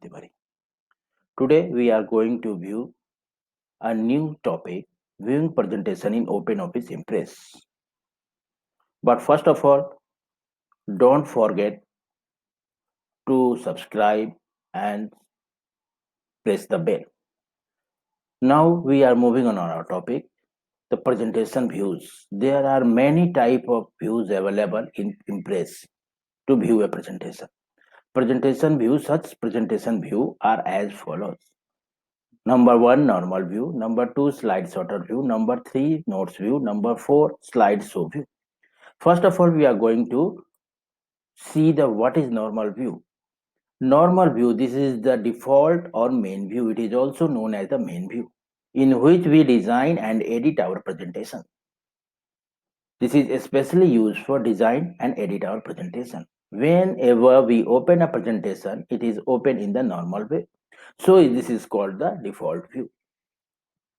Tibari. Today we are going to view a new topic, viewing presentation in OpenOffice Impress. But first of all, don't forget to subscribe and press the bell. Now we are moving on our topic, the presentation views. There are many type of views available in Impress to view a presentation. Such presentation view are as follows. Number one, normal view. Number two, slide sorter view. Number three, notes view. Number four, slide show view. First of all, we are going to see the what is normal view. Normal view, this is the default or main view. It is also known as the main view, in which we design and edit our presentation. This is especially used for design and edit our presentation. Whenever we open a presentation, it is open in the normal way. So this is called the default view.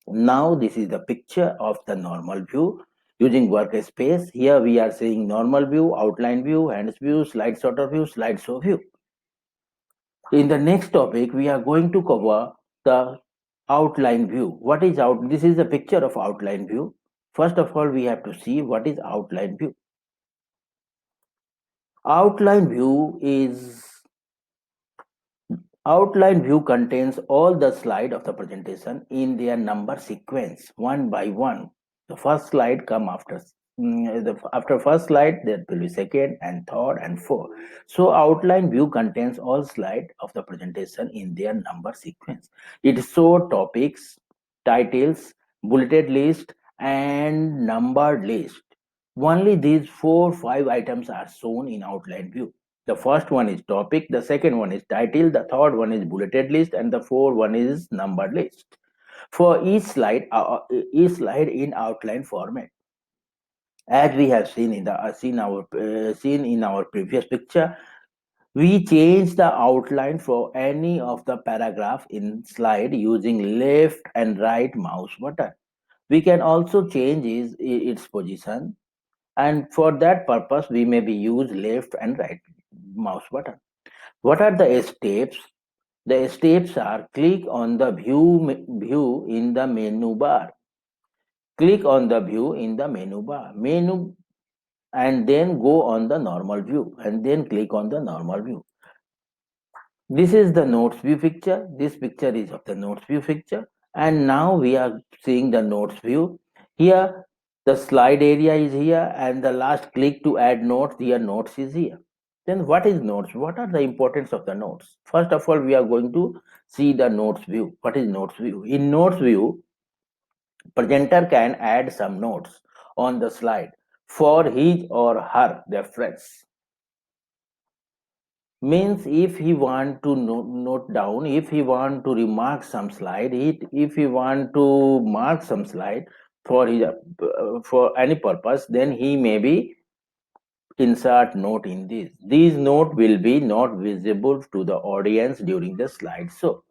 Now this is the picture of the normal view using workspace. Here we are seeing normal view, outline view, hands view, slide sorter view, slideshow view. In the next topic, we are going to cover the outline view. What is out? This is a picture of outline view. First of all, we have to see what is outline view. Outline view contains all the slide of the presentation in their number sequence, one by one. The first slide come after after first slide, there will be second and third and fourth. So outline view contains all slide of the presentation in their number sequence. It shows topics, titles, bulleted list, and numbered list. Only these 4-5 items are shown in outline view. The first one is topic, the second one is title, the third one is bulleted list, and the fourth one is numbered list. For each slide in outline format, as we have seen in the seen in our previous picture, we change the outline for any of the paragraph in slide using left and right mouse button. We can also change its position, and for that purpose we may be use left and right mouse button. What are the steps? The steps are click on the view in the menu bar. Click on the view in the menu bar. And then go on the normal view and then click on the normal view. This is the notes view picture. This picture is of the notes view picture. And now we are seeing the notes view. Here the slide area is here and the last click to add notes, here notes is here. Then what is notes? What are the importance of the notes? First of all, we are going to see the notes view. What is notes view? In notes view, presenter can add some notes on the slide for his or her reference. Means if he want to note down, if he want to remark some slide, if he want to mark some slide for his for any purpose, then he may be insert note in this. These note will be not visible to the audience during the slide show.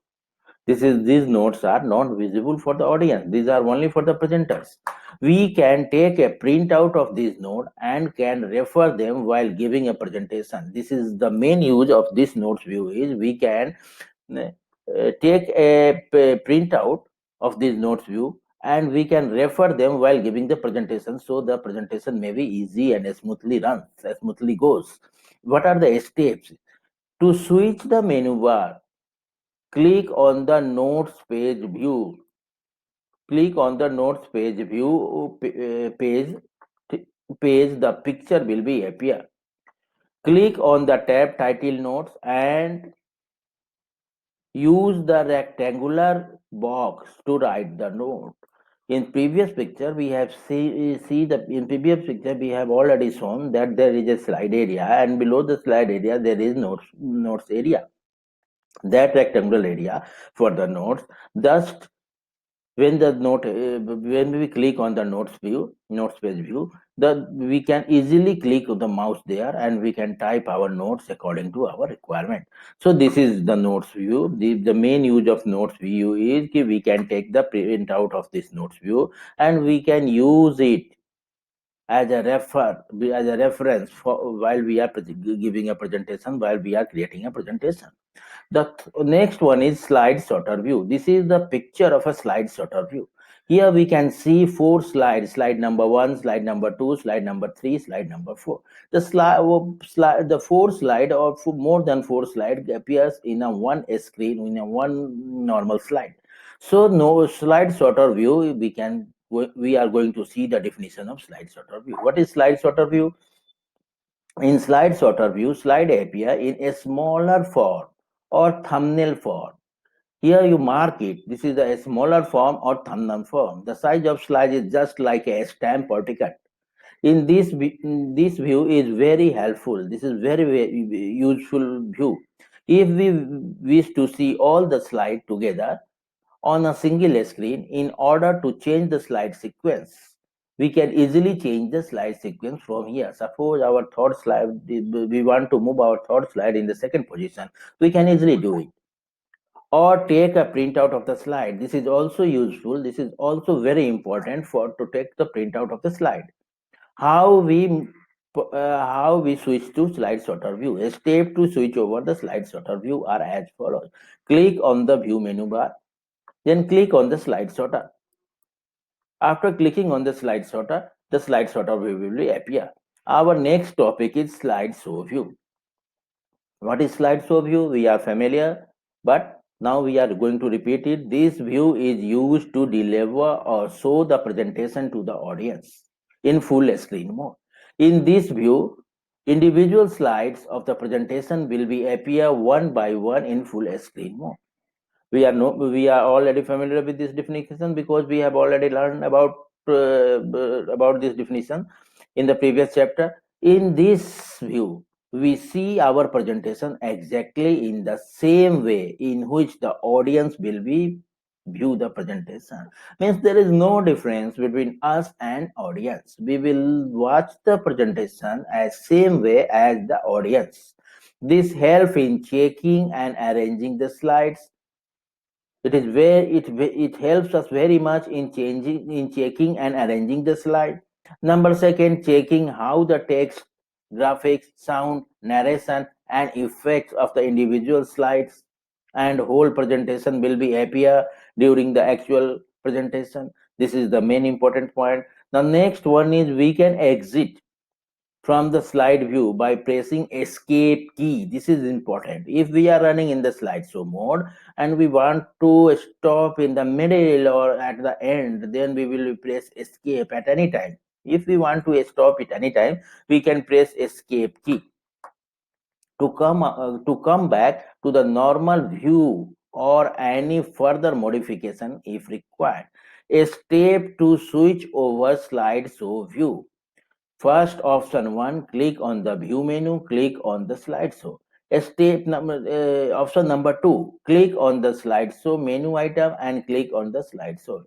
These notes are not visible for the audience. These are only for the presenters. We can take a printout of these notes and can refer them while giving a presentation. This is the main use of this notes view is we can take a printout of this notes view and we can refer them while giving the presentation, so the presentation may be easy and smoothly goes. What are the steps? To switch the menu bar, click on the notes page view. Click on the notes page view page. The picture will be appear. Click on the tab title notes and use the rectangular box to write the note. In previous picture, we have in previous picture we have already shown that there is a slide area and below the slide area there is notes area. That rectangular area for the notes. Thus, when we click on the notes page view, we can easily click the mouse there and we can type our notes according to our requirement. So this is the notes view. The main use of notes view is we can take the print out of this notes view and we can use it as a reference for while we are giving a presentation, while we are creating a presentation. Next one is slide sorter view. This is the picture of a slide sorter view. Here we can see four slides: slide number one, slide number two, slide number three, slide number four. The four slide or more than four slide appears in a one screen in a one normal slide. So no slide sorter view. We are going to see the definition of slide sorter view. What is slide sorter view? In slide sorter view, slide appear in a smaller form or thumbnail form. Here you mark it. This is a smaller form or thumbnail form. The size of slide is just like a stamp or ticket. This view is very helpful. This is very useful view. If we wish to see all the slide together on a single screen, in order to change the slide sequence, we can easily change the slide sequence from here. Suppose our third slide, we want to move our third slide in the second position, we can easily do it. Or take a printout of the slide. This is also useful. This is also very important for to take the printout of the slide. How we switch to slide sorter view? A step to switch over the slide sorter view are as follows. Click on the view menu bar, then click on the slide sorter. After clicking on the slide sorter, the slide sorter view will appear. Our next topic is slide show view. What is slide show view? We are familiar, but now we are going to repeat it. This view is used to deliver or show the presentation to the audience in full screen mode. In this view, individual slides of the presentation will be appear one by one in full screen mode. We are already familiar with this definition because we have already learned about this definition in the previous chapter. In this view, we see our presentation exactly in the same way in which the audience will be view the presentation. Means there is no difference between us and audience. We will watch the presentation as same way as the audience. This help in checking and arranging the slides. It helps us very much in checking and arranging the slide. Number second, checking how the text, graphics, sound, narration, and effects of the individual slides and whole presentation will be appear during the actual presentation. This is the main important point. The next one is we can exit from the slide view by pressing escape key. This is important. If we are running in the slideshow mode and we want to stop in the middle or at the end, then we will press escape at any time. If we want to stop it anytime, we can press escape key to come back to the normal view or any further modification if required. A step to switch over slideshow view. First, option 1, click on the view menu, click on the slideshow. Option number 2, click on the slideshow menu item and click on the slideshow.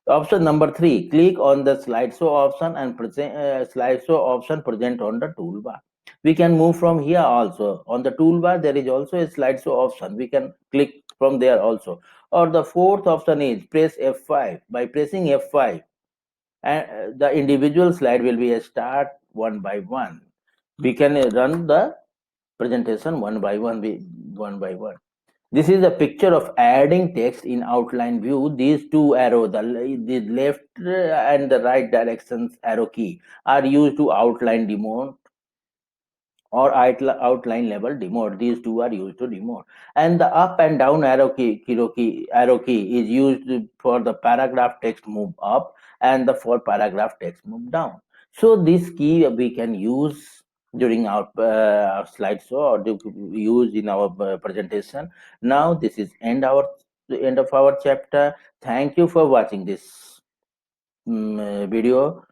Option number 3, click on the slideshow option and slideshow option present on the toolbar. We can move from here also. On the toolbar, there is also a slideshow option. We can click from there also. Or the fourth option is press F5. By pressing F5, and the individual slide will be a start one by one. We can run the presentation one by one. This is a picture of adding text in outline view. These two arrows, the left and the right directions arrow key, are used to outline demote or outline level demote. These two are used to demote. And the up and down arrow key is used for the paragraph text move up and the for paragraph text move down. So this key we can use during our slideshow or use in our presentation. Now this is the end of our chapter. Thank you for watching this video.